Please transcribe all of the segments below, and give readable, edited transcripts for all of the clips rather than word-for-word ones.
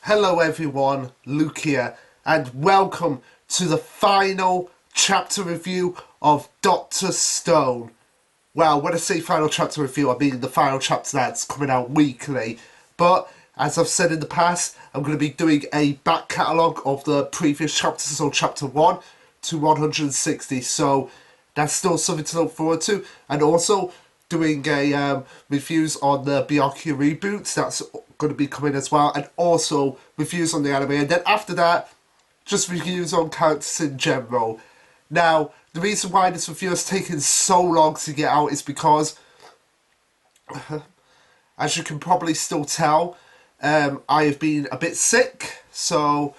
Hello everyone, Luke here, and welcome to the final chapter review of Dr. Stone. Well, when I say final chapter review, I mean the final chapter that's coming out weekly. But, as I've said in the past, I'm going to be doing a back catalogue of the previous chapters, so chapter 1 to 160, so that's still something to look forward to. And also, doing a reviews on the Byakuya reboots, that's going to be coming as well, and also reviews on the anime, and then after that, just reviews on characters in general. Now, the reason why this review has taken so long to get out is because, as you can probably still tell, I have been a bit sick, so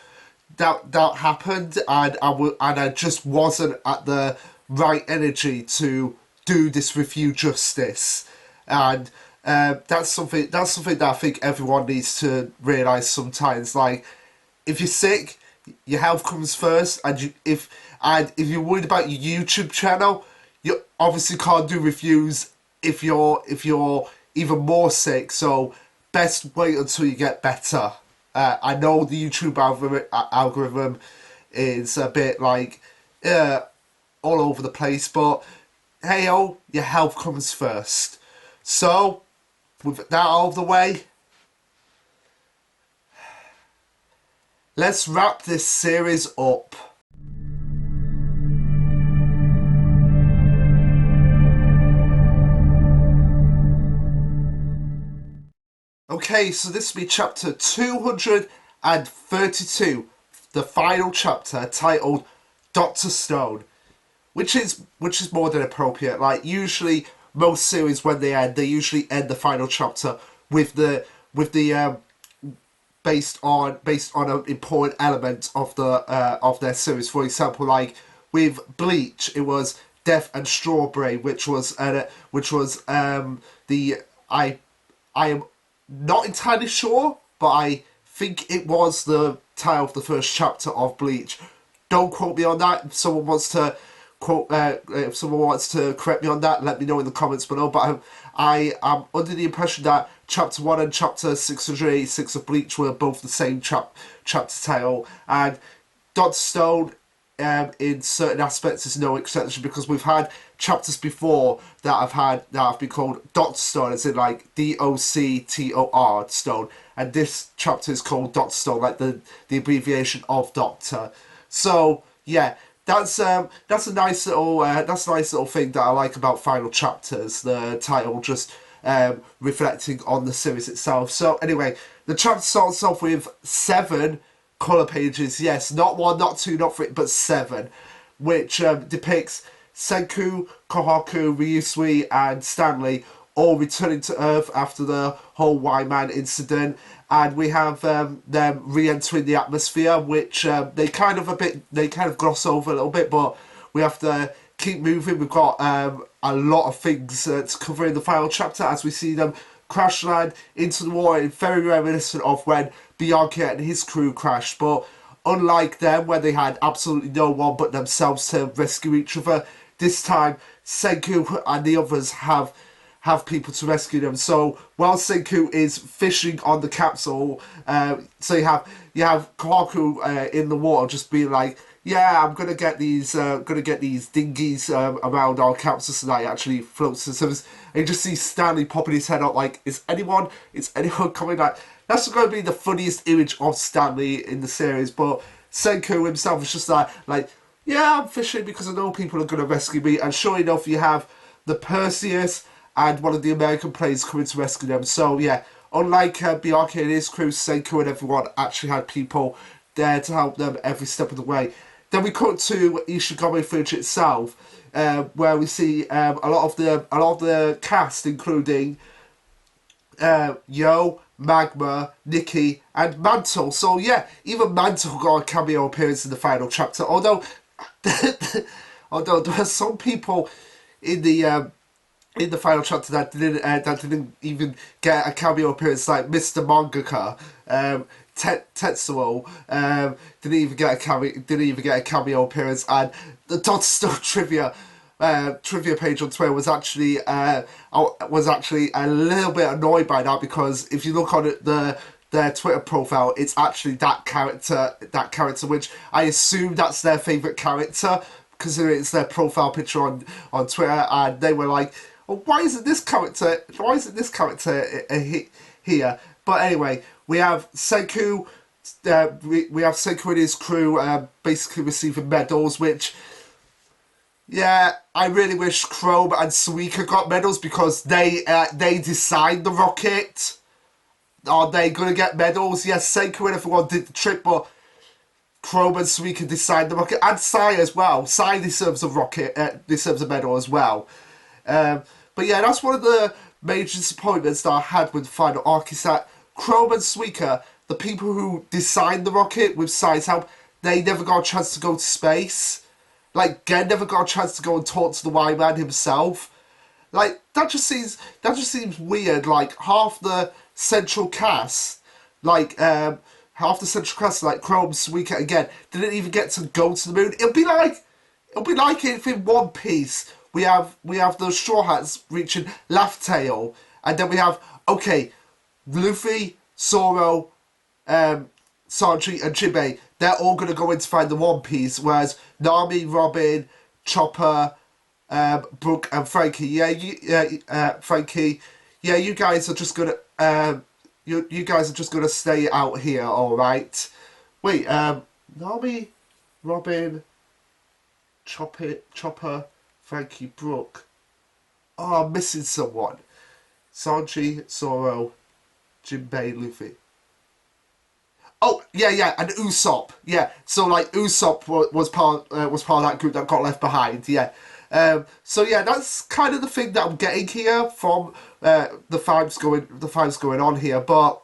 that happened, and I just wasn't at the right energy to do this review justice, and that's something that I think everyone needs to realise sometimes. Like, if you're sick, your health comes first, and if you're worried about your YouTube channel, you obviously can't do reviews if you're even more sick. So best wait until you get better. I know the YouTube algorithm is a bit like all over the place, but hey-oh, your health comes first. So, with that out of the way, let's wrap this series up. Okay, so this will be chapter 232, the final chapter, titled Dr. Stone. Which is more than appropriate. Like, usually most series, when they usually end the final chapter with the based on an important element of their series. For example, like with Bleach, it was Death and Strawberry, which was I am not entirely sure, but I think it was the title of the first chapter of Bleach. Don't quote me on that. If someone wants to if someone wants to correct me on that, let me know in the comments below. But I am under the impression that chapter 1 and chapter 686 of Bleach were both the same chapter title, and Dr. Stone in certain aspects is no exception, because we've had chapters before that have been called Dr. Stone, as in like Doctor Stone, and this chapter is called Dr. Stone, like the abbreviation of Doctor. So yeah, that's a nice little thing that I like about final chapters. The title just reflecting on the series itself. So anyway, the chapter starts off with 7 colour pages. Yes, not 1, not 2, not 3, but 7, which depicts Senku, Kohaku, Ryusui, and Stanley all returning to Earth after the whole Y-Man incident, and we have them re-entering the atmosphere, which they kind of gloss over a little bit, but we have to keep moving. We've got a lot of things to cover in the final chapter as we see them crash land into the water, and very reminiscent of when Byakuya and his crew crashed, but unlike them, where they had absolutely no one but themselves to rescue each other, this time Senku and the others have people to rescue them. So while Senku is fishing on the capsule, so you have Kohaku in the water just being like, yeah, I'm gonna get these dinghies around our capsule so that it actually floats to the surface. And you just see Stanley popping his head out like, is anyone coming? Like, that's going to be the funniest image of Stanley in the series. But Senku himself is just like, yeah, I'm fishing because I know people are going to rescue me. And sure enough, you have the Perseus and one of the American planes coming to rescue them. So yeah, unlike Byakuya and his crew, Senku and everyone actually had people there to help them every step of the way. Then we cut to Ishigami Village itself, where we see a lot of the cast, including Yo, Magma, Nikki, and Mantle. So yeah, even Mantle got a cameo appearance in the final chapter. Although there are some people in the final chapter that didn't even get a cameo appearance, like Mr. Mangaka, Tetsuo, didn't even get a cameo appearance, and the Dr. Stone trivia page on Twitter was actually I was actually a little bit annoyed by that, because if you look on it, the their Twitter profile, it's actually that character, which I assume that's their favourite character, because it's their profile picture on Twitter, and they were like, oh, why isn't this character here? But anyway, we have Senku, we have Senku and his crew basically receiving medals, which, yeah, I really wish Chrome and Suika got medals because they designed the rocket. Are they going to get medals? Yes, Senku and everyone did the trip, but Chrome and Suika designed the rocket, and Sai as well. Sai deserves a rocket, deserves a medal as well. Um, but yeah, that's one of the major disappointments that I had with the final arc is that Chrome and Suika, the people who designed the rocket with Sai's help, they never got a chance to go to space. Like, Gen never got a chance to go and talk to the Y-Man himself. Like, that just seems weird. Like, half the central cast, like, half the central cast, like Chrome, Suika again, didn't even get to go to the moon. It'll be like if in One Piece we have the Straw Hats reaching Laugh Tale, and then we have, okay, Luffy, Zoro, Sanji and Jinbei, they're all going to go in to find the One Piece, whereas Nami, Robin, Chopper, Brooke and Frankie, Frankie, yeah, you guys are just gonna, you guys are just gonna stay out here, all right? Wait, Nami, Robin, Chopper, Frankie, Brooke. Oh, I'm missing someone. Sanji, Zoro, Jinbei, Luffy. Oh, yeah, and Usopp, yeah. So like Usopp was part of that group that got left behind, yeah. So yeah, that's kind of the thing that I'm getting here from the vibes going on here. But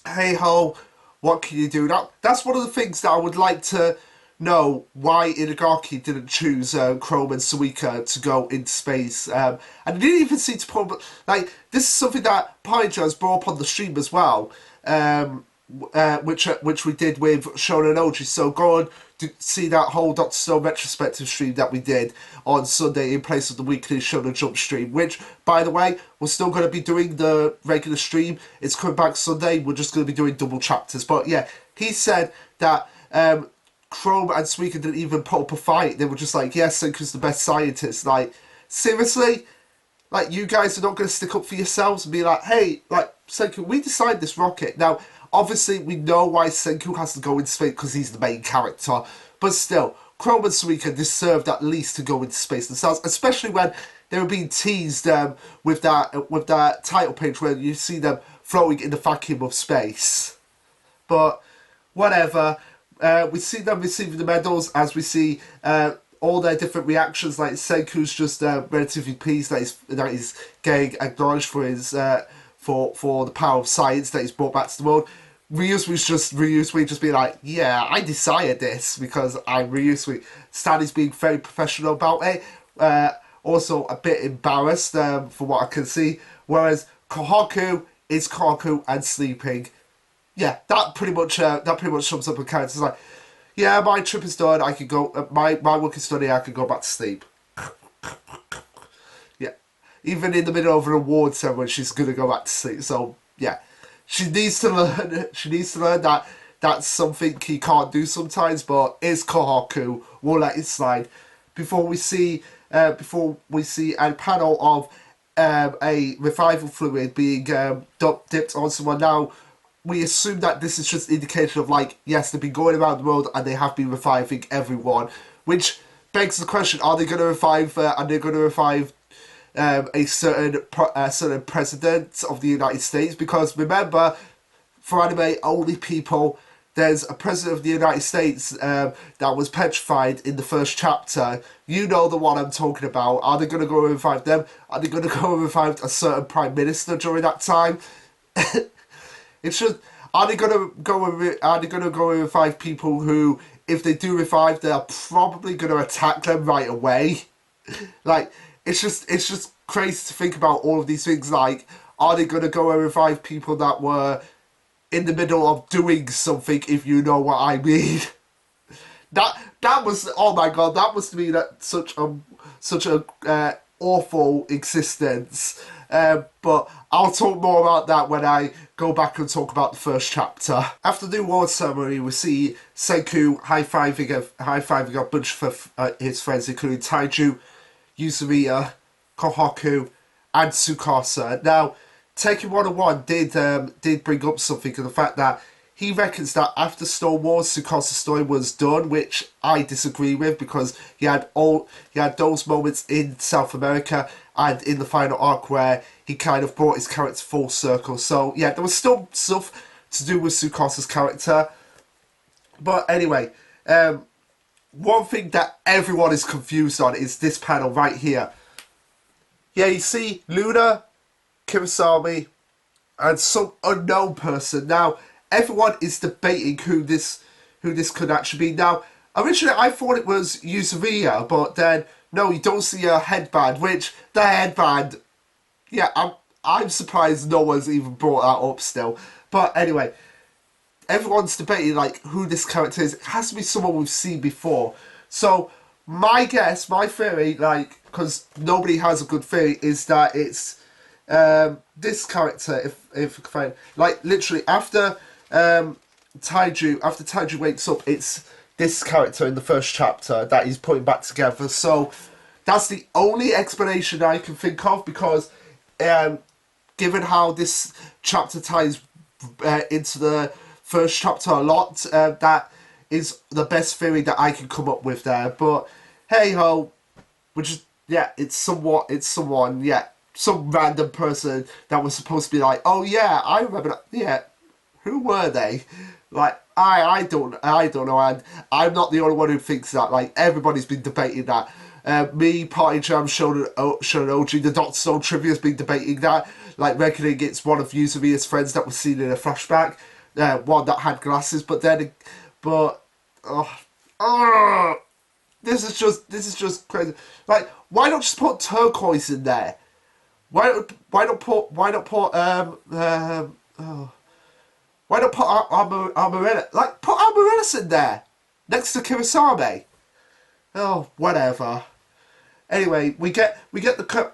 hey ho, what can you do? That's one of the things that I would like to know why Inagaki didn't choose Chrome and Suika to go into space. And I didn't even see to put, like, this is something that Paijo has brought up on the stream as well. Which we did with Shonen Oji. So go on to see that whole Doctor Stone retrospective stream that we did on Sunday in place of the weekly Shonen Jump stream, which, by the way, we're still going to be doing the regular stream. It's coming back Sunday. We're just going to be doing double chapters. But yeah, he said that Chrome and Suika didn't even put up a fight. They were just like, yes, Senku's the best scientist. Like, seriously? Like, you guys are not going to stick up for yourselves and be like, hey, like, Senku, we designed this rocket. Now, obviously, we know why Senku has to go into space because he's the main character. But still, Chrome and Suika deserved at least to go into space themselves, especially when they were being teased with that title page where you see them floating in the vacuum of space. But whatever. We see them receiving the medals as we see all their different reactions. Like Senku's just relatively pleased that he's getting acknowledged for his for the power of science that he's brought back to the world. Ryusui just being like, yeah, I decided this because I'm Ryusui. Stanley's being very professional about it. Also a bit embarrassed from what I can see. Whereas Kohaku is Kohaku and sleeping. Yeah, that pretty much sums up the characters. Like, yeah, my trip is done. I can go. My work is done here. I can go back to sleep. Yeah, even in the middle of an award ceremony, she's gonna go back to sleep. So yeah, she needs to learn. She needs to learn that that's something he can't do sometimes. But it's Kohaku. We'll let it slide. Before we see a panel of a revival fluid being dipped on someone now. We assume that this is just an indication of, like, yes, they've been going around the world and they have been reviving everyone, which begs the question: are they going to revive? A certain president of the United States? Because remember, for anime only people, there's a president of the United States that was petrified in the first chapter. You know the one I'm talking about. Are they going to go and revive them? Are they going to go and revive a certain prime minister during that time? It's just, are they gonna go and revive people who, if they do revive, they're probably gonna attack them right away? Like, it's just crazy to think about all of these things. Like, are they gonna go and revive people that were in the middle of doing something? If you know what I mean. That was, oh my god, that must be such a awful existence. But I'll talk more about that when I go back and talk about the first chapter. After the award ceremony, we see Senku high-fiving a bunch of his friends, including Taiju, Yuzuriya, Kohaku, and Tsukasa. Now, Taking 101 did bring up something, and the fact that he reckons that after Star Wars, Tsukasa's story was done, which I disagree with, because he had those moments in South America and in the final arc where he kind of brought his character full circle. So yeah, there was still stuff to do with Tsukasa's character. But anyway, one thing that everyone is confused on is this panel right here. Yeah, you see Luna, Kirasami, and some unknown person. Now, everyone is debating who this could actually be. Now, originally I thought it was Yuzuriya, but then no, you don't see a headband. Which the headband, yeah, I'm surprised no one's even brought that up still. But anyway, everyone's debating like who this character is. It has to be someone we've seen before. So my guess, my theory, like, because nobody has a good theory, is that it's this character. If I find, like, literally after Taiju wakes up, it's this character in the first chapter that he's putting back together. So that's the only explanation I can think of, because given how this chapter ties into the first chapter a lot, that is the best theory that I can come up with there. But hey ho, which is, yeah, it's someone, yeah, some random person that was supposed to be like, oh yeah, I remember that. Yeah, who were they? Like, I don't know, and I'm not the only one who thinks that. Like, everybody's been debating that. Me, Party Jam, Shonoji, the Doctor Stone Trivia has been debating that, like, reckoning it's one of Yuzuriya's friends that was seen in a flashback, one that had glasses, this is just crazy. Like, why not just put turquoise in there? Why not put Amaryllis? Like, put Amaryllis in there next to Kirasame. Oh, whatever. Anyway, we get the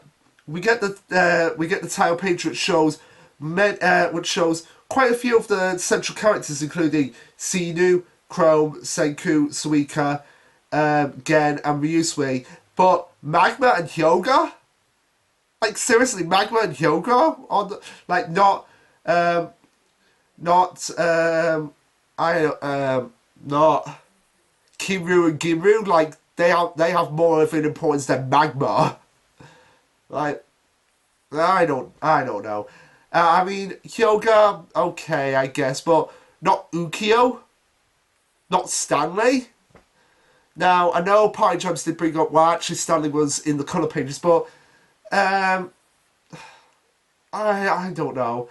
title page which shows quite a few of the central characters, including Sinu, Chrome, Senku, Suika, Gen, and Ryusui. But Magma and Hyoga? Like, seriously, Magma and Hyoga on the, like, not Kiru and Giru. Like, they have more of an importance than Magma. Like, I don't know. I mean, Hyoga, okay, I guess, but not Ukyo, not Stanley. Now, I know Party Jams did bring up why actually Stanley was in the colour pages, but I don't know.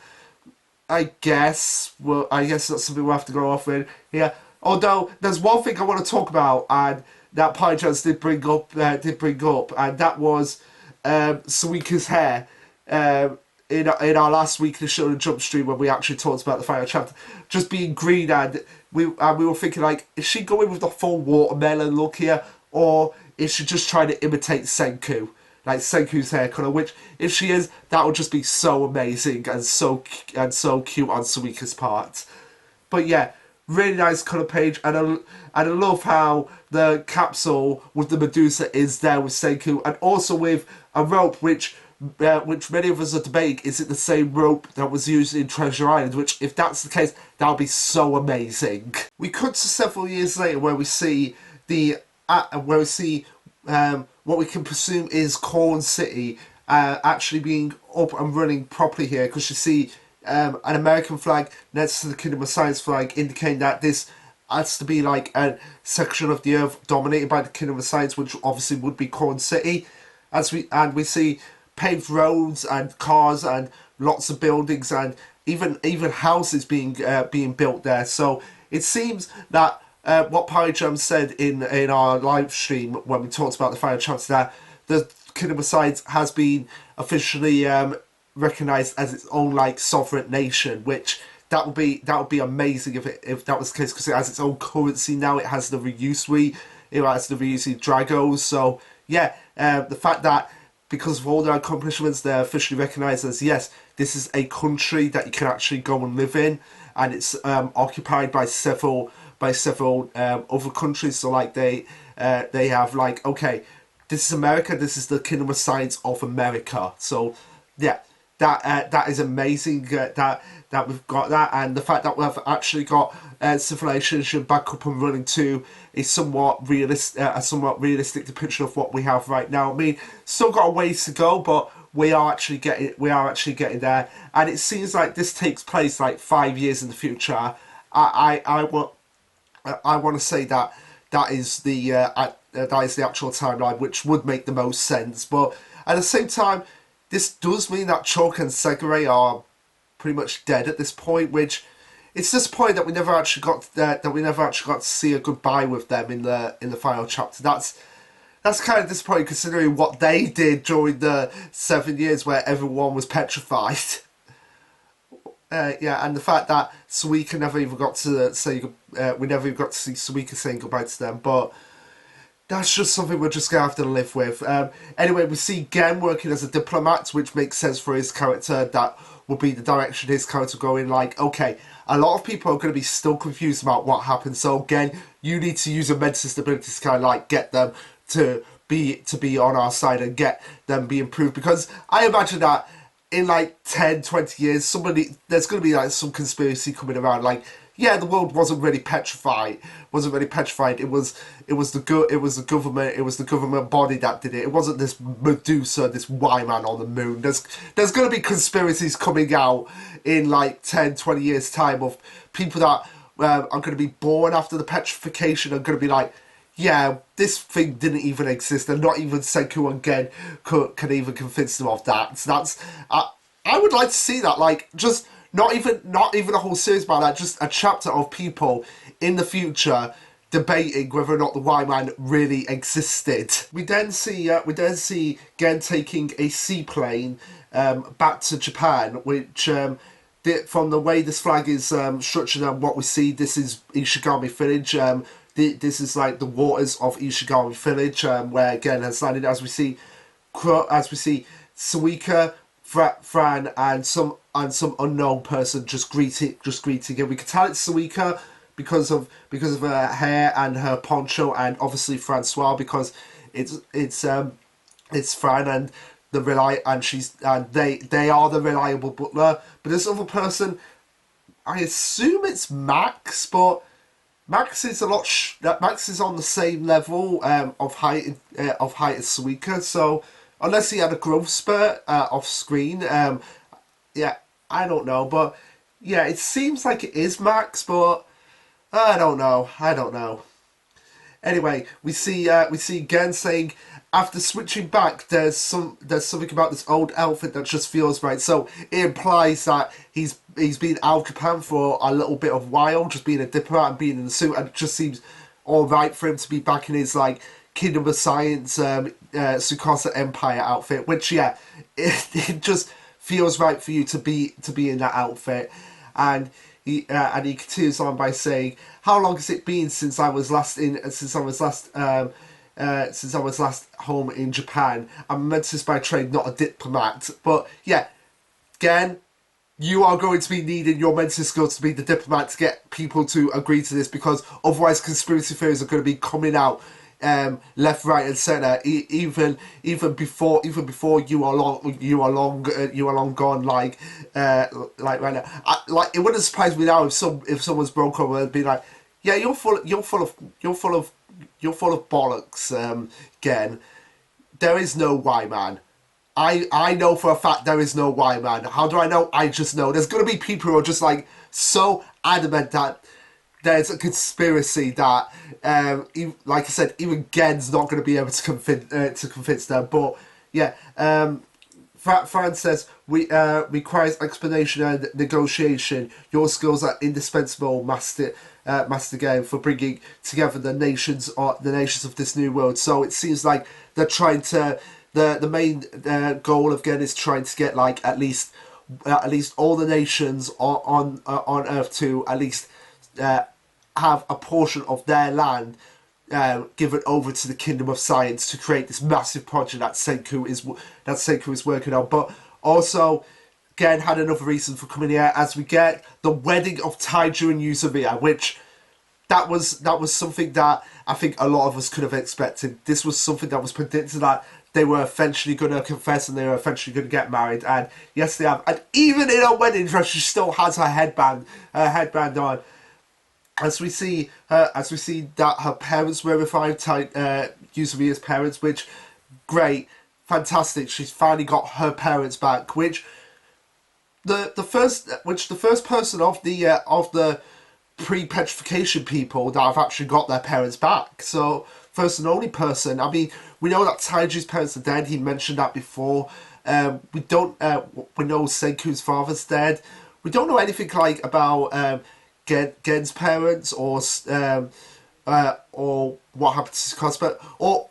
I guess that's something we'll have to go off with. Yeah. Although there's one thing I want to talk about, and that Party Jams did bring up, and that was Suika's hair. In our last weekly show the Jump stream, when we actually talked about the final chapter, just being green, and we were thinking, like, is she going with the full watermelon look here, or is she just trying to imitate Senku, like Senku's hair colour? Which, if she is, that would just be so amazing and so cute on Suika's part. But yeah, really nice colour page, and I love how the capsule with the Medusa is there with Senku, and also with a rope which many of us are debating, is it the same rope that was used in Treasure Island? Which, if that's the case, that would be so amazing. We cut to several years later, where we see what we can presume is Corn City actually being up and running properly here, because you see an American flag next to the Kingdom of Science flag, indicating that this has to be like a section of the Earth dominated by the Kingdom of Science, which obviously would be Corn City. We see paved roads and cars and lots of buildings and even houses being built there. So it seems that what Pyjam said in our live stream when we talked about the final chapter, that the Kingdom of Science has been officially recognised as its own, like, sovereign nation, which that would be amazing if that was the case, because it has its own currency now. It has the Ryusui, it has the Ryusui Dragos. So yeah, the fact that because of all their accomplishments, they're officially recognised as, yes, this is a country that you can actually go and live in, and it's occupied by several other countries. So like they have like, okay, this is America. This is the Kingdom of Science of America. So yeah, that is amazing. That we've got that, and the fact that we've actually got civilization back up and running too is a somewhat realistic depiction of what we have right now. I mean, still got a ways to go, but we are actually getting there, and it seems like this takes place like 5 years in the future. I want I want to say that that is the actual timeline, which would make the most sense. But at the same time, this does mean that Chalk and Segure are pretty much dead at this point, which it's disappointing that we never actually got to see a goodbye with them in the final chapter. That's kind of disappointing considering what they did during the 7 years where everyone was petrified. Yeah, and the fact that Suika never even got to we never even got to see Suika saying goodbye to them, but that's just something we're just gonna have to live with. Anyway, we see Gen working as a diplomat, which makes sense for his character. That will be the direction his character will go in. Like, okay, a lot of people are going to be still confused about what happened, so Gen, you need to use your mental stability to kind of like get them to be on our side and get them be improved, because I imagine that in like 10-20 years there's going to be like some conspiracy coming around like, yeah, the world wasn't really petrified. It was the government body that did it. It wasn't this Medusa, this Y-man on the moon. There's going to be conspiracies coming out in like 10-20 years time of people that are going to be born after the petrification and going to be like, yeah, this thing didn't even exist, and not even Senku and Gen can even convince them of that. So I would like to see that, like, just not even a whole series about that, just a chapter of people in the future debating whether or not the Y-Man really existed. We then see Gen taking a seaplane back to Japan, which from the way this flag is structured and what we see, this is Ishigami Village. This is like the waters of Ishigami Village, where Gen has landed. As we see Suika, Fran, and some unknown person just greeting him. We can tell it's Suika because of her hair and her poncho, and obviously Francois because it's Fran and they are the reliable butler. But this other person, I assume it's Max, but Max is Max is on the same level of height as Suika, so unless he had a growth spurt off screen, yeah, I don't know, but yeah, it seems like it is Max, but I don't know. Anyway, we see Gen saying after switching back, there's something about this old outfit that just feels right. So it implies that he's been out of Japan for a little bit of while, just being a diplomat and being in the suit, and it just seems all right for him to be back in his like Kingdom of Science Tsukasa Empire outfit. Which yeah, it just feels right for you to be in that outfit, and he continues on by saying, "How long has it been since I was last home in Japan? I'm a mentalist by trade, not a diplomat." But yeah, again, you are going to be needing your mental skills to be the diplomat to get people to agree to this, because otherwise conspiracy theories are going to be coming out left, right, and centre. Even before you are long gone. Like right now, it wouldn't surprise me now if someone's broke over and be like, yeah, you're full of bollocks. Again, there is no Y-Man. I know for a fact there is no Y-Man. How do I know? I just know. There's going to be people who are just like so adamant that there's a conspiracy that, like I said, even Gen's not going to be able to convince them. But yeah, Fran says, requires explanation and negotiation. Your skills are indispensable, Master Gen, for bringing together the nations of this new world. So it seems like they're trying to. The main goal of Gen is trying to get like at least all the nations on Earth to at least have a portion of their land given over to the Kingdom of Science to create this massive project that Senku is working on. But also, again, had another reason for coming here as we get the wedding of Taiju and Yuzuriha, which that was something that I think a lot of us could have expected. This was something that was predicted that they were eventually going to confess and they were eventually going to get married. And yes, they have. And even in her wedding dress, she still has her headband on. As we see that her parents were revived, Yuzuriha's parents, which great, fantastic. She's finally got her parents back, which the first person of the pre-petrification people that have actually got their parents back. So first and only person. I mean, we know that Taiju's parents are dead. He mentioned that before. We don't. We know Senku's father's dead. We don't know anything like about Gen's parents or what happened to his cosplay. Or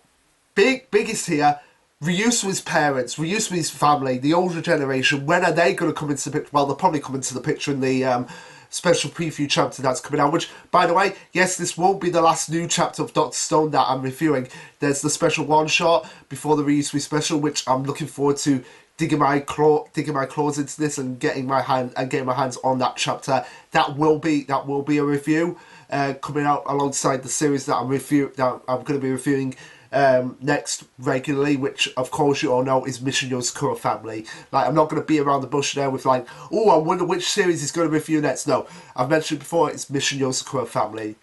biggest here, Ryusui's parents, Ryusui's family, the older generation. When are they going to come into the picture? Well, they'll probably come into the picture in the special preview chapter that's coming out, which, by the way, yes, this won't be the last new chapter of Dr. Stone that I'm reviewing. There's the special one-shot before the Ryusui special, which I'm looking forward to digging my claws into this and getting my hands on that chapter. That will be a review coming out alongside the series that I'm going to be reviewing next regularly, which of course you all know is Mission Yozakura Family. Like, I'm not going to be around the bush there with like, oh, I wonder which series he's going to review next. No, I've mentioned before, it's Mission Yozakura Family.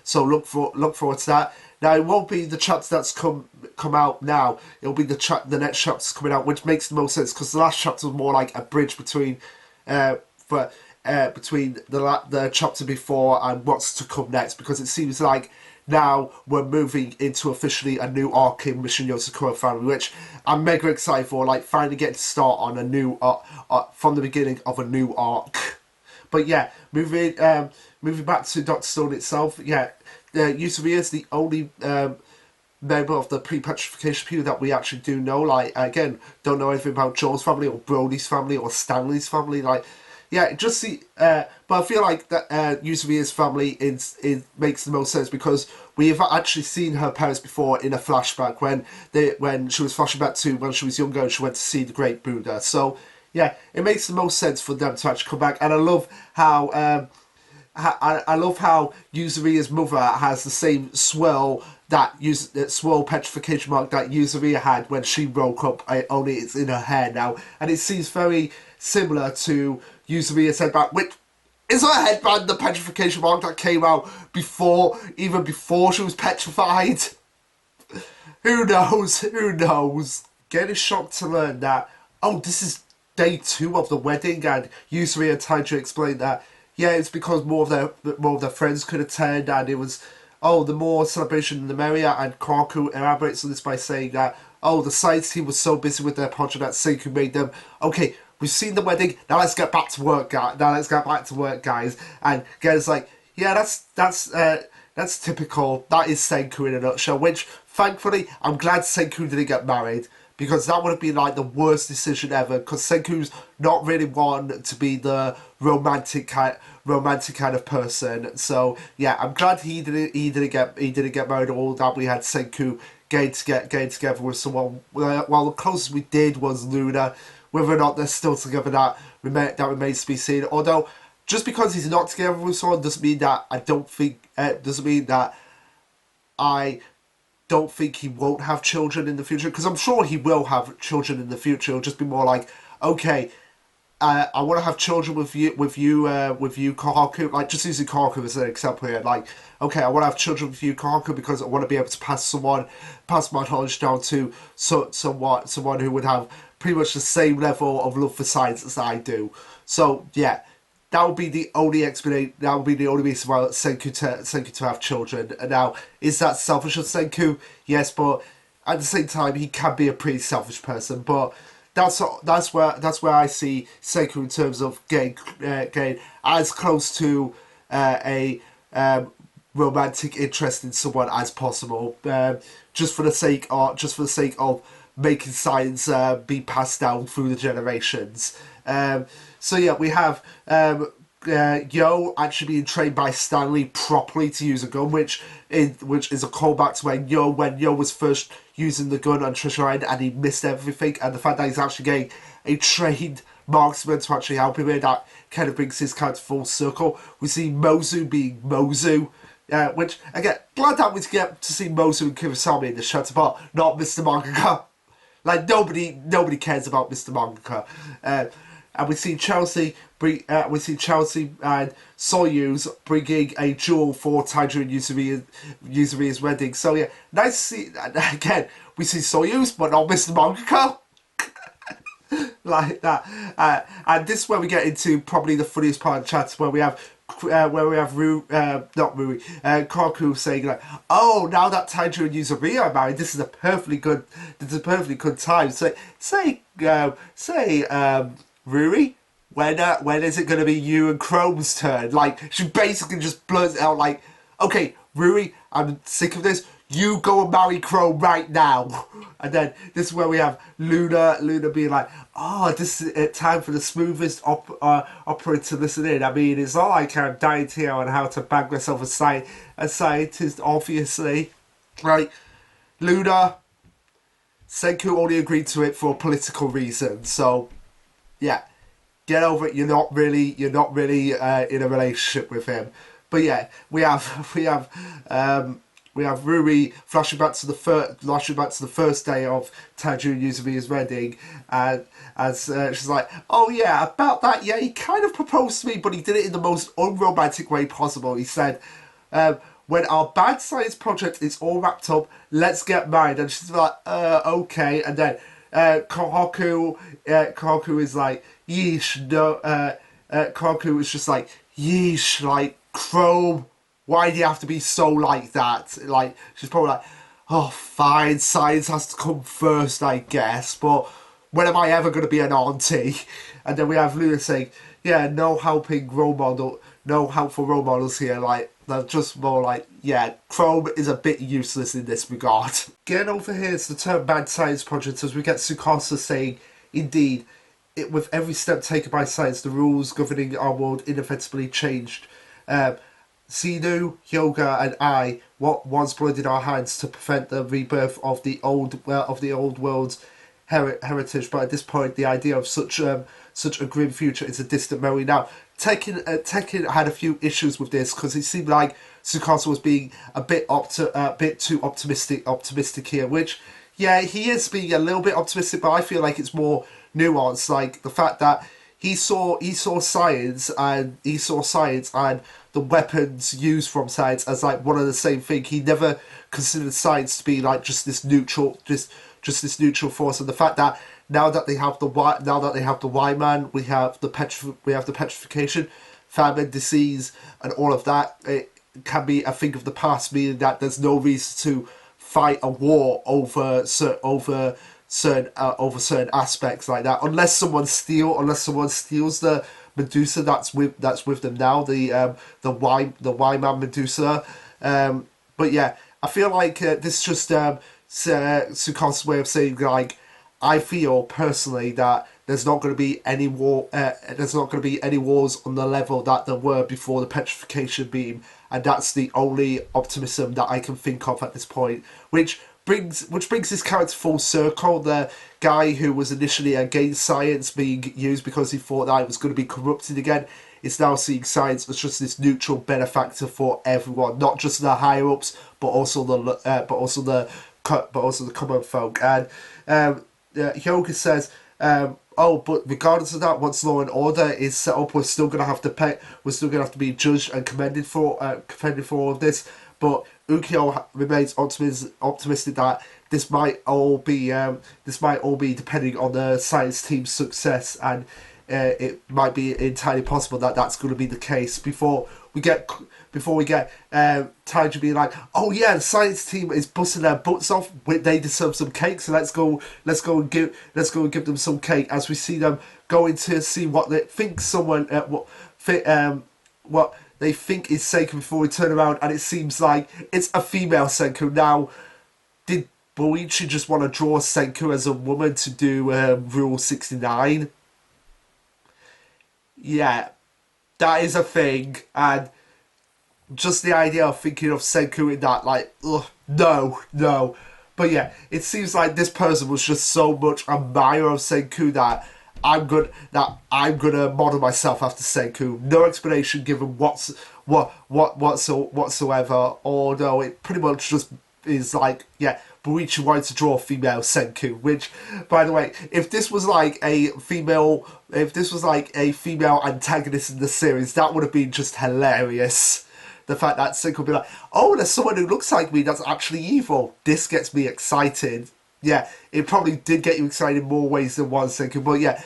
So look forward to that. Now, it won't be the chapter that's come out now. It'll be the next chapter's coming out, which makes the most sense because the last chapter was more like a bridge between the chapter before and what's to come next, because it seems like now we're moving into officially a new arc in Mission Yozakura Family, which I'm mega excited for, like finally getting to start on a new from the beginning of a new arc. But yeah, moving back to Dr. Stone itself, yeah, Yuzuriha is the only member of the pre-petrification period that we actually do know. Like, again, don't know anything about Joel's family or Brody's family or Stanley's family. Like, yeah, just see. But I feel like that Yuzuriha's family makes the most sense because we have actually seen her parents before in a flashback when she was flashing back to when she was younger and she went to see the Great Buddha. So yeah, it makes the most sense for them to actually come back. And I love how Yuzuriha's mother has the same swirl swirl petrification mark that Yuzuriha had when she woke up. Only it's in her hair now, and it seems very similar to Yuzuriha's headband, which is her headband the petrification mark that came out even before she was petrified. Who knows? Who knows? Getting shocked to learn that, oh, this is day 2 of the wedding, and Yuzuriha and Taiju explained that, yeah, it's because more of their friends could attend, and it was, oh, the more celebration the merrier, and Kaku elaborates on this by saying that, oh, the science team was so busy with their project that Senku made them, okay, we've seen the wedding, now let's get back to work, guys. And Gen's like, yeah, that's typical, that is Senku in a nutshell, which, thankfully, I'm glad Senku didn't get married, because that would have been like the worst decision ever, because Senku's not really one to be the romantic kind of person. So yeah, I'm glad he didn't get married, or that we had Senku getting together with someone. While the closest we did was Luna. Whether or not they're still together, that remains to be seen. Although, just because he's not together with someone doesn't mean that I don't think he won't have children in the future, because I'm sure he will have children in the future. It'll just be more like, okay, I want to have children with you, Kohaku. Like, just using Kohaku as an example here. Like, okay, I want to have children with you, Kohaku, because I want to be able to pass my knowledge down to someone who would have pretty much the same level of love for science as I do. So yeah, that would be the only explanation. That would be the only reason why Senku to have children. And now, is that selfish of Senku? Yes, but at the same time, he can be a pretty selfish person. But that's where I see Senku in terms of getting as close to a romantic interest in someone as possible, just for the sake of making science be passed down through the generations. So yeah, we have Yo actually being trained by Stanley properly to use a gun, which is a callback to when Yo was first using the gun on Treasure Island and he missed everything, and the fact that he's actually getting a trained marksman to actually help him in, that kind of brings his character full circle. We see Mozu being Mozu. Which, again, glad that we get to see Mozu and Kurosami in the chapter, but not Mr. Mangaka. Like, nobody cares about Mr. Mangaka. And we see Chelsea and Soyuz bringing a jewel for Taiju and Yuzuri's wedding. So yeah, nice to see. Again, we see Soyuz, but not Mr. Mangaka. Like that. And this is where we get into probably the funniest part of the chat, where we have Kaku saying like, "Oh, now that Taiju and Yuzuri are married, this is a perfectly good time." Ruri, when is it going to be you and Chrome's turn? Like, she basically just blurts it out like, "Okay, Ruri, I'm sick of this. You go and marry Chrome right now." And then this is where we have Luna being like, "Oh, this is time for the smoothest opera to listen in. I mean, it's not like I'm dying to hear on how to bag myself a scientist, obviously." Right, Luna, Senku only agreed to it for political reasons, so yeah, get over it. You're not really in a relationship with him. But yeah, we have Ruri flashing back to the first day of Taiju and Yuzuri's wedding, and as she's like, "Oh yeah, about that. Yeah, he kind of proposed to me, but he did it in the most unromantic way possible. He said, when our bad science project is all wrapped up, let's get married." And she's like, "Okay." And then Kohaku is like, "Yeesh, no." Kohaku is just like, "Yeesh, like Chrome. Why do you have to be so like that?" Like, she's probably like, "Oh, fine, science has to come first, I guess, but when am I ever going to be an auntie?" And then we have Luna saying, "Yeah, no helpful role models here, like, they're just more like, yeah, Chrome is a bit useless in this regard." Getting over here is the term bad science project, as we get Tsukasa saying, "Indeed, with every step taken by science, the rules governing our world inevitably changed. Sinu, Hyoga, and I once blood in our hands to prevent the rebirth of the old world's heritage. But at this point, the idea of such a grim future is a distant memory now." Tekken had a few issues with this because it seemed like Tsukasa was being a bit too optimistic here. Which, yeah, he is being a little bit optimistic, but I feel like it's more nuanced. Like the fact that he saw science and the weapons used from science as like one of the same thing. He never considered science to be like just this neutral force. And the fact that now that they have the Y-Man, we have the petrification, famine, disease, and all of that. It can be a thing of the past, meaning that there's no reason to fight a war over certain aspects like that, unless someone steals the Medusa that's with them now, the Y-Man Medusa. But yeah, I feel like this is just Tsukasa's way of saying, like, I feel personally that there's not going to be any war. There's not going to be any wars on the level that there were before the petrification beam, and that's the only optimism that I can think of at this point. Which brings this character full circle. The guy who was initially against science being used because he thought that it was going to be corrupted again is now seeing science as just this neutral benefactor for everyone, not just the higher ups, but also the common folk. And Hyoga says, "Oh, but regardless of that, once law and order is set up, we're still gonna have to be judged and commended for all of this." But Ukyo remains optimistic that this might all be depending on the science team's success, and it might be entirely possible that that's going to be the case before we get Taiju being like, "Oh yeah, the science team is busting their butts off. They deserve some cake, so let's go and give them some cake." As we see them going to see what they think what they think is Senku before we turn around, and it seems like it's a female Senku. Now, did Boichi just want to draw Senku as a woman to do Rule 69? Yeah. that is a thing, and just the idea of thinking of Senku in that, like, ugh, no, no. But yeah, it seems like this person was just so much admirer of Senku that I'm gonna model myself after Senku. No explanation given whatsoever. Although it pretty much just is like, yeah, Boichi wanted to draw a female Senku. Which, by the way, if this was like a female antagonist in the series, that would have been just hilarious. The fact that Senku would be like, oh, there's someone who looks like me that's actually evil. This gets me excited. Yeah, it probably did get you excited in more ways than one, Senku. But yeah,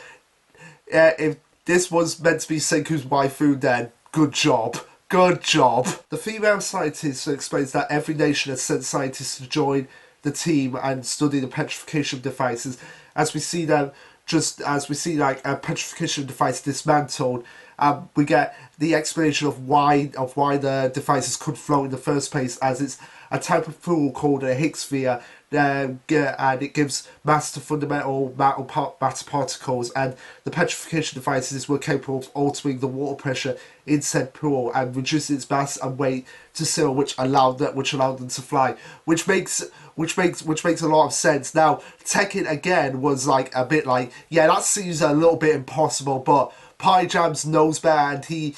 if this was meant to be Senku's waifu, then good job. Good job. The female scientist explains that every nation has sent scientists to join the team and study the petrification devices. As we see them, just as we see like a petrification device dismantled, we get the explanation of why the devices could float in the first place, as it's a type of pool called a Higgs sphere, and it gives mass to fundamental matter particles, and the petrification devices were capable of altering the water pressure in said pool and reducing its mass and weight to zero, which allowed them to fly, which makes a lot of sense. Now, Tekken again was like a bit like, yeah, that seems a little bit impossible, but Pie Jams knows better, and he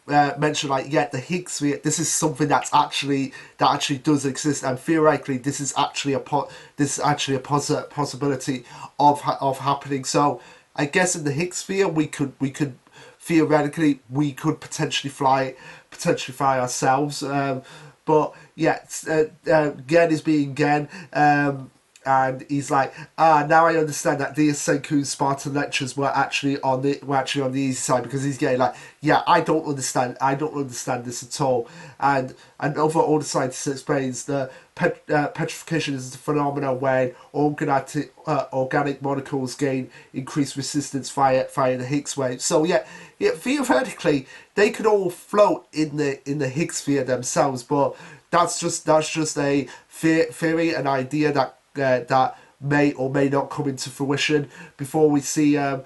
mentioned like, yeah, the Higgs sphere. This is something that actually does exist, and theoretically, this is actually a possibility of happening. So, I guess in the Higgs sphere, we could theoretically potentially fly ourselves. But yeah, Gen is being Gen. And he's like, now I understand that dear Senku's Spartan lectures were actually on the easy side, because he's getting like, yeah, I don't understand this at all. And over all the scientist explains the petrification is a phenomenon where organic molecules gain increased resistance via the Higgs wave. So yeah, theoretically they could all float in the Higgs sphere themselves, but that's just a theory, an idea that may or may not come into fruition before we see Gen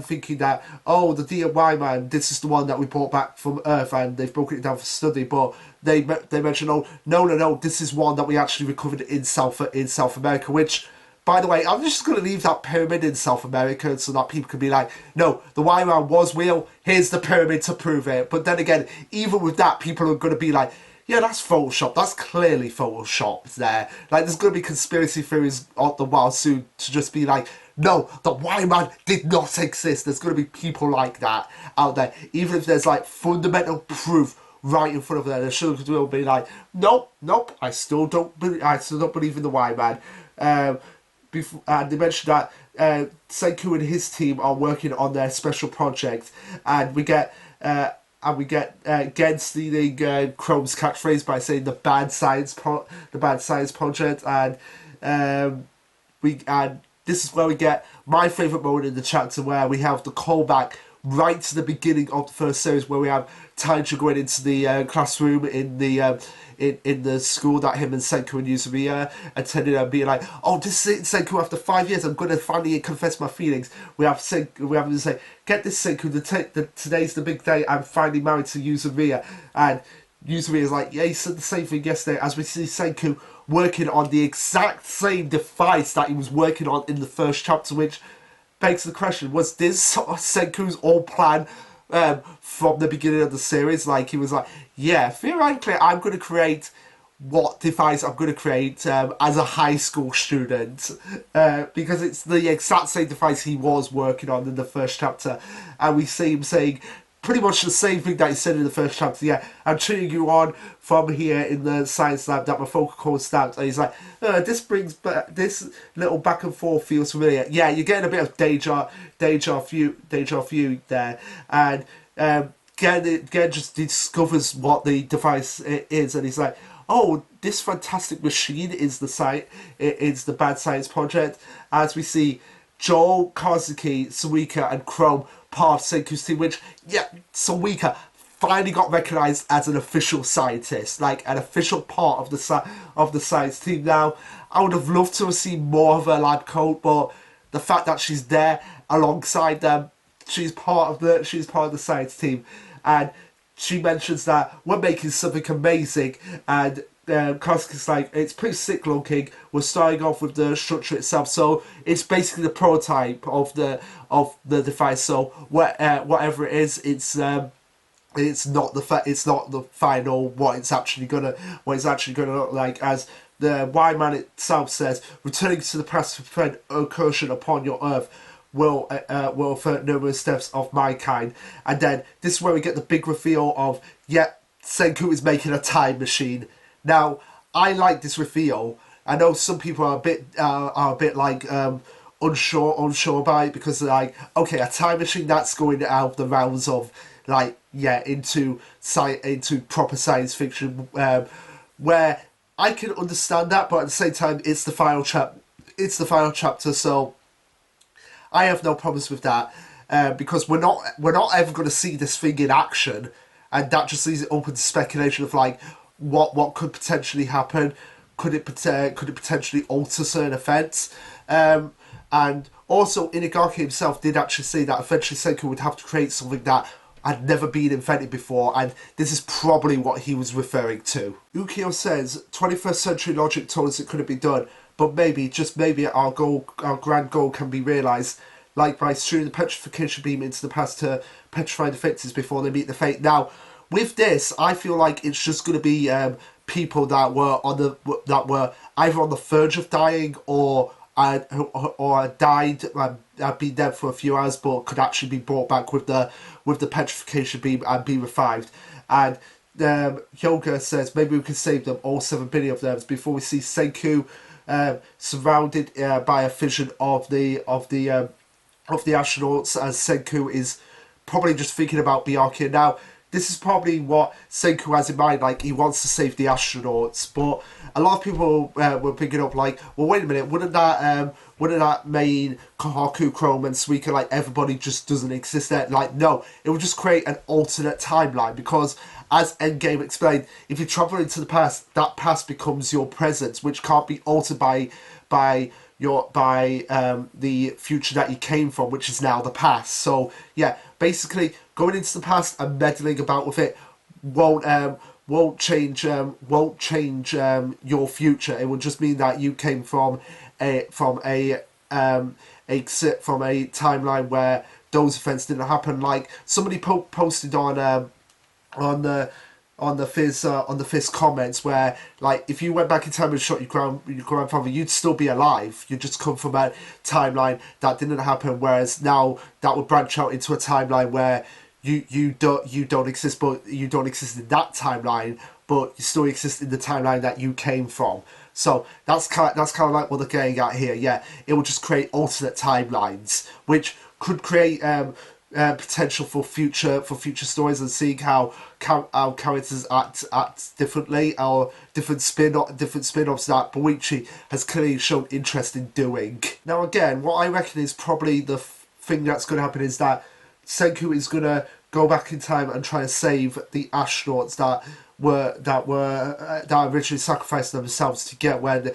thinking that, oh, the DIY man, this is the one that we brought back from Earth and they've broken it down for study, but they mention, oh, no, this is one that we actually recovered in South America, which, by the way, I'm just going to leave that pyramid in South America so that people can be like, no, the Y-Man was real, here's the pyramid to prove it. But then again, even with that, people are going to be like, yeah, that's Photoshop. That's clearly Photoshopped there. Like, there's going to be conspiracy theories on the wild soon to just be like, no, the Y-Man did not exist. There's going to be people like that out there. Even if there's, like, fundamental proof right in front of them, Lasherluke will be like, nope, I still don't believe in the Y-Man. And they mentioned that Senku and his team are working on their special project, and we get Gen stealing Chrome's catchphrase by saying the bad science project, and this is where we get my favourite moment in the chapter, where we have the callback right to the beginning of the first series, where we have Taija going into the classroom in the school that him and Senku and Yuzumi attended, and being like, oh, this is it, Senku, after 5 years I'm going to finally confess my feelings. We have to say, get this, Senku, today's the big day, I'm finally married to Yuzumi. And Yuzumi is like, yeah, he said the same thing yesterday, as we see Senku working on the exact same device that he was working on in the first chapter, which begs the question, was this Senku's all plan from the beginning of the series? Like, he was like, yeah, theoretically I'm going to create what device I'm going to create as a high school student, because it's the exact same device he was working on in the first chapter, and we see him saying pretty much the same thing that he said in the first chapter. Yeah, I'm cheering you on from here in the science lab that my vocal cord stamped. And he's like, this little back and forth feels familiar. Yeah, you're getting a bit of deja vu there. And Gen just discovers what the device is, and he's like, oh, this fantastic machine is the bad science project. As we see Joel, Kazuki, Suika, and Chrome part of Senku's team, which, yeah, Suika finally got recognised as an official scientist, like an official part of the science team now. I would have loved to have seen more of her lab coat, but the fact that she's there alongside them, she's part of the science team, and she mentions that we're making something amazing, and Koski's like, it's pretty sick looking. We're starting off with the structure itself, so it's basically the prototype of the device. So whatever it is, it's not the final what it's actually gonna look like. As the Y-Man itself says, returning to the past to prevent incursion upon your Earth will avert numerous deaths of mankind. And then this is where we get the big reveal of, yeah, Senku is making a time machine. Now, I like this reveal. I know some people are a bit like unsure about it, because they're like, okay, a time machine, that's going out of the realms of, like, yeah, into proper science fiction, where I can understand that, but at the same time, it's the final chapter, so I have no problems with that, because we're not ever going to see this thing in action, and that just leaves it open to speculation of, like, what could potentially happen. Could it potentially alter certain events? And also, Inagaki himself did actually say that eventually Senku would have to create something that had never been invented before, and this is probably what he was referring to. Ukio says, 21st century logic told us it couldn't be done, but maybe, just maybe, our grand goal can be realised, like by shooting the petrification beam into the past to petrify the victors before they meet the fate. Now, with this, I feel like it's just going to be people that were either on the verge of dying or died, had been dead for a few hours, but could actually be brought back with the petrification beam and be revived. And Yoga says maybe we can save them, all 7 billion of them, before we see Senku surrounded by a vision of the astronauts, as Senku is probably just thinking about Byakuya. Now, this is probably what Senku has in mind, like, he wants to save the astronauts, but a lot of people were picking up, like, well, wait a minute, wouldn't that mean Kohaku, Chrome, and Suika, like, everybody just doesn't exist there? Like, no, it would just create an alternate timeline, because, as Endgame explained, if you travel into the past, that past becomes your present, which can't be altered by the future that you came from, which is now the past. So yeah, basically going into the past and meddling about with it won't change your future. It will just mean that you came from a timeline where those events didn't happen. Like somebody posted on the Fizz comments, where, like, if you went back in time and shot your grandfather, you'd still be alive. You'd just come from a timeline that didn't happen, whereas now that would branch out into a timeline where you don't exist, but you don't exist in that timeline, but you still exist in the timeline that you came from. So that's kind of like what they're getting at here. Yeah, it will just create alternate timelines, which could create potential for future stories, and seeing how characters act differently, or different spin-offs that Boichi has clearly shown interest in doing. Now again, what I reckon is probably the thing that's going to happen is that Senku is going to go back in time and try to save the astronauts that originally sacrificed themselves to get where they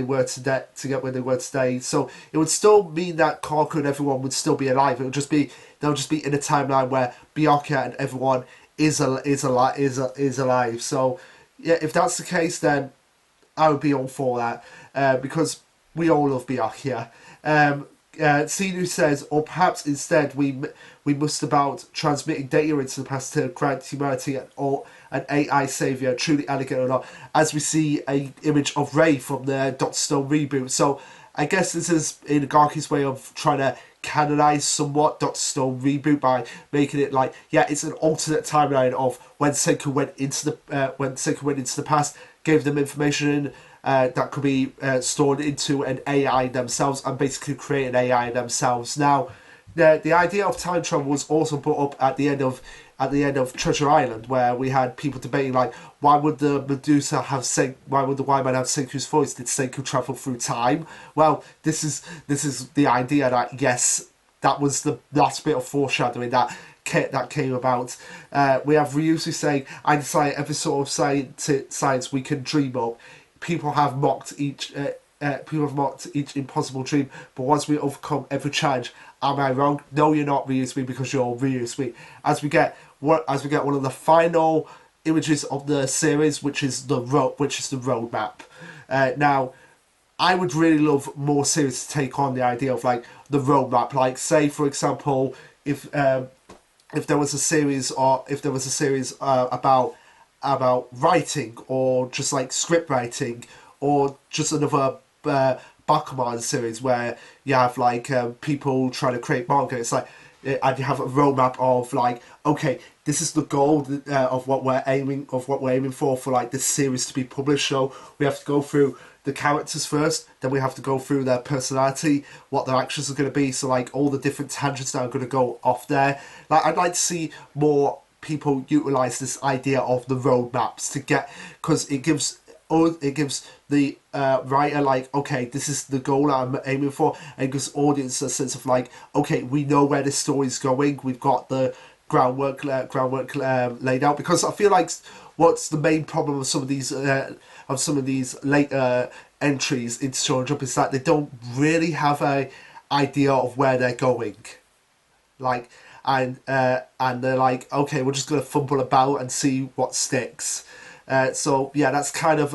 were today. So it would still mean that Kaku and everyone would still be alive. They'll just be in a timeline where Byakuya and everyone is alive. So yeah, if that's the case, then I would be all for that, because we all love Byakuya. Sinu says, or perhaps instead we must about transmitting data into the past to grant humanity an AI saviour, truly elegant or not, as we see a image of Rei from the Dr. Stone reboot. So I guess this is Inagaki's way of trying to canonize somewhat Dr. Stone reboot by making it like, yeah, it's an alternate timeline of when Senku went into the past, gave them information that could be stored into an AI themselves, and basically create an AI themselves. Now, the idea of time travel was also brought up at the end of Treasure Island, where we had people debating, like, why would the Y-Man have Senku's voice? Did Senku travel through time? Well, this is the idea that, yes, that was the last bit of foreshadowing that came about. We have Ryusu saying, I decide every sort of science we can dream up. People have mocked people have mocked each impossible dream, but once we overcome every challenge, am I wrong? No, you're not, Ryusui, because you're Ryusui. As we get one of the final images of the series, which is the roadmap. Now, I would really love more series to take on the idea of like the roadmap. Like, say for example, if there was a series, about writing, or just like script writing, or just another Bakuman series where you have like people trying to create manga. It's like, and you have a roadmap of like, okay, this is the goal of what we're aiming for like this series to be published. So we have to go through the characters first, then we have to go through their personality, what their actions are going to be, so like all the different tangents that are going to go off there. Like, I'd like to see more people utilize this idea of the roadmaps to get, because it gives the writer like, okay, this is the goal that I'm aiming for, and it gives audience a sense of like, okay, we know where this story's going, we've got the groundwork laid out. Because I feel like what's the main problem of some of these later entries into Shonen Jump is that they don't really have a idea of where they're going. Like, and they're like, okay, we're just gonna fumble about and see what sticks. So yeah, that's kind of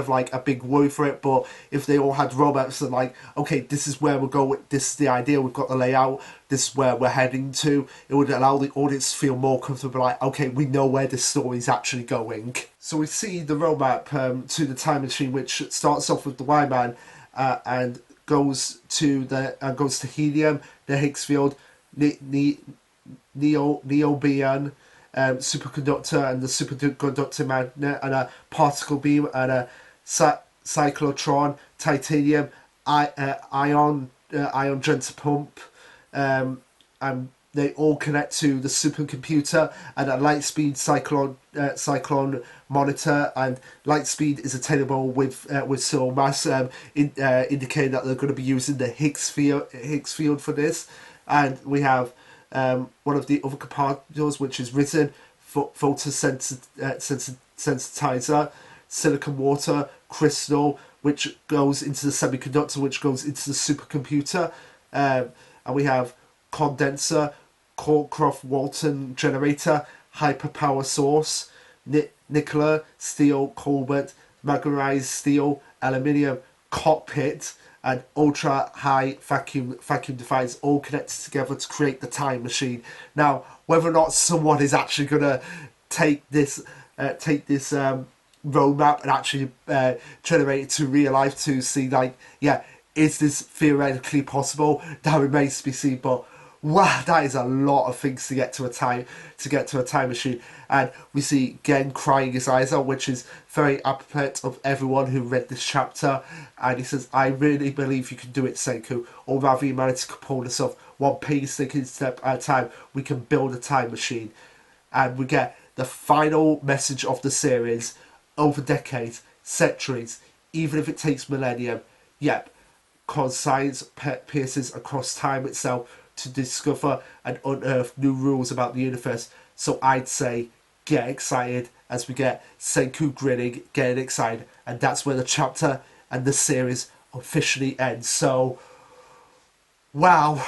like a big worry for it. But if they all had roadmaps and like, okay, this is where we're going, this is the idea, we've got the layout, this is where we're heading to, it would allow the audience to feel more comfortable. Like, okay, we know where this story is actually going. So we see the roadmap to the time machine, which starts off with the Y-Man and goes to helium, the Higgs field, neobion, superconductor, and the superconductor magnet, and a particle beam, and a cyclotron, titanium, ion generator pump, and they all connect to the supercomputer, and a lightspeed cyclone monitor. And lightspeed is attainable with solar mass, indicating that they're going to be using the Higgs field for this. And we have one of the other compartments, which is written photosensitizer, silicon water, crystal, which goes into the semiconductor, which goes into the supercomputer. And we have condenser, Cockcroft-Walton generator, hyperpower source, nickel, steel, cobalt, magnetized steel, aluminium, cockpit, and ultra high vacuum device, all connected together to create the time machine. Now, whether or not someone is actually gonna take this roadmap and actually generate it to real life to see, like, yeah, is this theoretically possible? That remains to be seen. But wow, that is a lot of things to get to a time machine. And we see Gen crying his eyes out, which is very appropriate of everyone who read this chapter. And he says, I really believe you can do it, Senku. Or rather, you manage to compose yourself one painstaking step at a time. We can build a time machine. And we get the final message of the series: over decades, centuries, even if it takes millennium. Yep, cause science pierces across time itself to discover and unearth new rules about the universe. So I'd say get excited, as we get Senku grinning, getting excited, and that's where the chapter and the series officially ends. So, wow,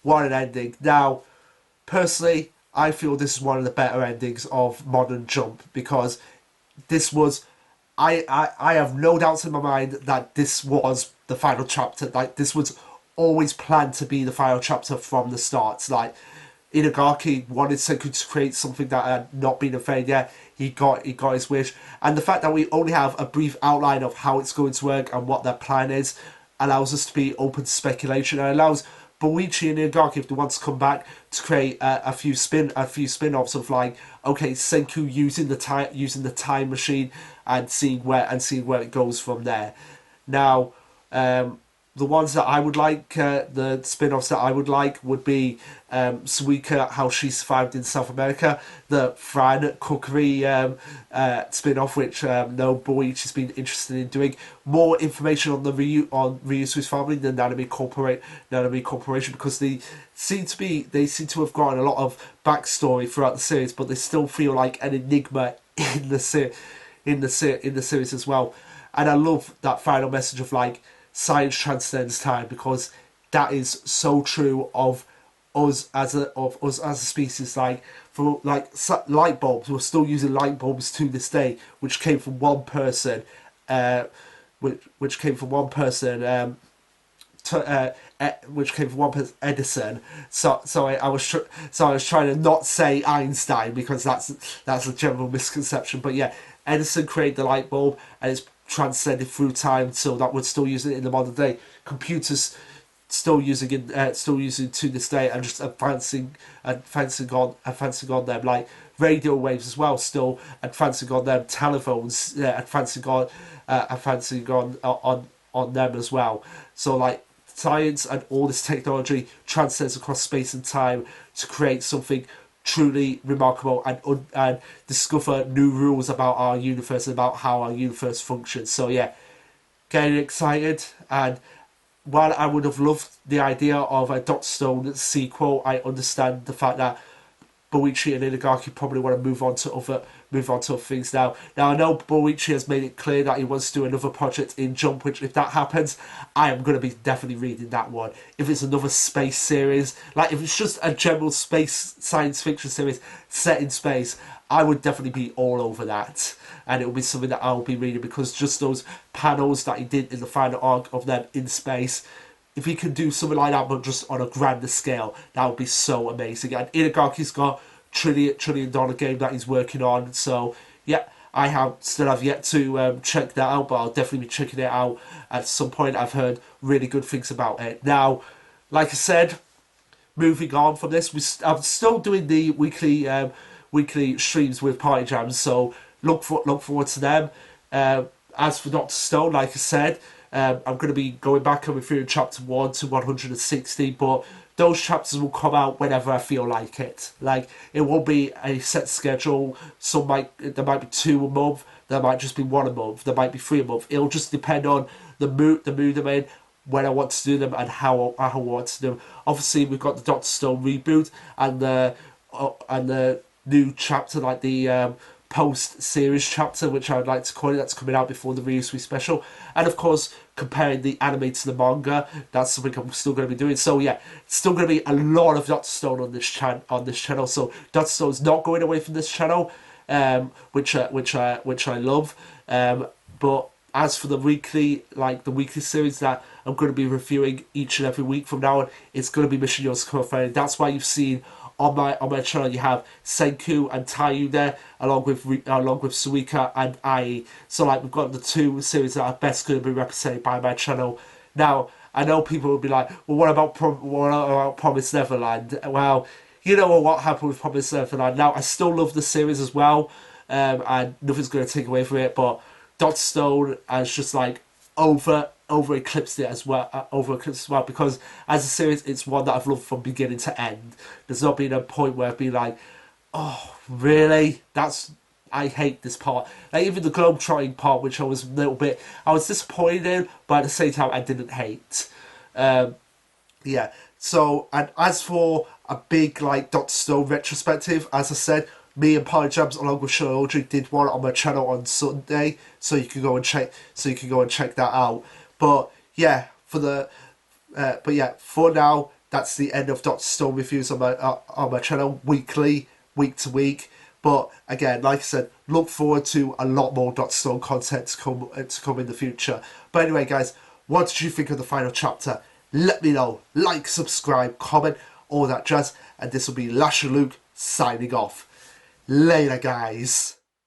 what an ending. Now, personally, I feel this is one of the better endings of Modern Jump, because this was, I have no doubts in my mind that this was the final chapter. Like, this was always planned to be the final chapter from the start. Like, Inagaki wanted Senku to create something that had not been unveiled yet. He got his wish. And the fact that we only have a brief outline of how it's going to work and what their plan is allows us to be open to speculation, and allows Boichi and Inagaki, if they want to come back, to create a few spin-offs of, like, okay, Senku using the time machine, and seeing where it goes from there. Now, the ones that I would like, the spin-offs that I would like, would be Suika, how she survived in South America, the Fran cookery spin-off, which no Boichi's been interested in doing. More information on Ryusui's family than Nanami Corporation, because they seem to have gotten a lot of backstory throughout the series, but they still feel like an enigma in the series as well. And I love that final message of like science transcends time, because that is so true of us as a species. Like for like light bulbs, we're still using light bulbs to this day, which came from one person, uh, which came from one person. Which came from one person, Edison. So I was trying to not say Einstein, because that's a general misconception. But yeah, Edison created the light bulb, and it's transcended through time, so that we're still using it in the modern day. Computers still using to this day, and just advancing on them, like radio waves as well, still advancing on them, telephones, advancing on them as well. So like science and all this technology transcends across space and time to create something truly remarkable, and discover new rules about our universe and about how our universe functions. So yeah, getting excited. And while I would have loved the idea of a Dr. Stone sequel, I understand the fact that Boichi and Inagaki probably want to move on to other things now. Now I know Boichi has made it clear that he wants to do another project in Jump, which if that happens, I am going to be definitely reading that one. If it's another space series, like if it's just a general space science fiction series set in space, I would definitely be all over that. And it will be something that I'll be reading, because just those panels that he did in the final arc of them in space, if he can do something like that, but just on a grander scale, that would be so amazing. And Inagaki's got trillion dollar game that he's working on. So yeah, still have yet to check that out, but I'll definitely be checking it out at some point. I've heard really good things about it. Now, like I said, moving on from this, I'm still doing the weekly streams with Party Jams, so look forward to them. As for Dr. Stone, like I said, I'm going to be going back and reviewing chapter 1 to 160, but those chapters will come out whenever I feel like it. Like, it won't be a set schedule. There might be 2 a month, there might just be 1 a month, there might be 3 a month. It'll just depend on the mood I'm in, when I want to do them, and how I want to do them. Obviously, we've got the Dr. Stone reboot, and the new chapter, like the post-series chapter, which I would like to call it, that's coming out before the Ryusui special. And of course, comparing the anime to the manga, that's something I'm still going to be doing. So yeah, it's still going to be a lot of Dr. Stone on this channel. So Dr. Stone's not going away from this channel, which I love. But as for the weekly series that I'm going to be reviewing each and every week from now on, it's going to be Mission Yours Friday. That's why you've seen on my channel you have Senku and Taiyu there, along with Suika and Ai. So like, we've got the 2 series that are best going to be represented by my channel. Now I know people will be like, well, what about Promised Neverland? Well, you know what happened with Promised Neverland. Now I still love the series as well, and nothing's going to take away from it, but Dr. Stone has just like over eclipsed it as well, because as a series, it's one that I've loved from beginning to end. There's not been a point where I've been like, oh really, I hate this part. Like even the globetrotting part, which I was disappointed in, but at the same time I didn't hate. Yeah. So, and as for a big like Dr. Stone retrospective, as I said, me and Party Jams along with Lasherluke did one on my channel on Sunday, so you can go and check that out. But yeah, for now, that's the end of Dr. Stone reviews on my channel, week to week. But again, like I said, look forward to a lot more Dr. Stone content to come in the future. But anyway, guys, what did you think of the final chapter? Let me know. Like, subscribe, comment, all that jazz. And this will be Lasherluke signing off. Later, guys.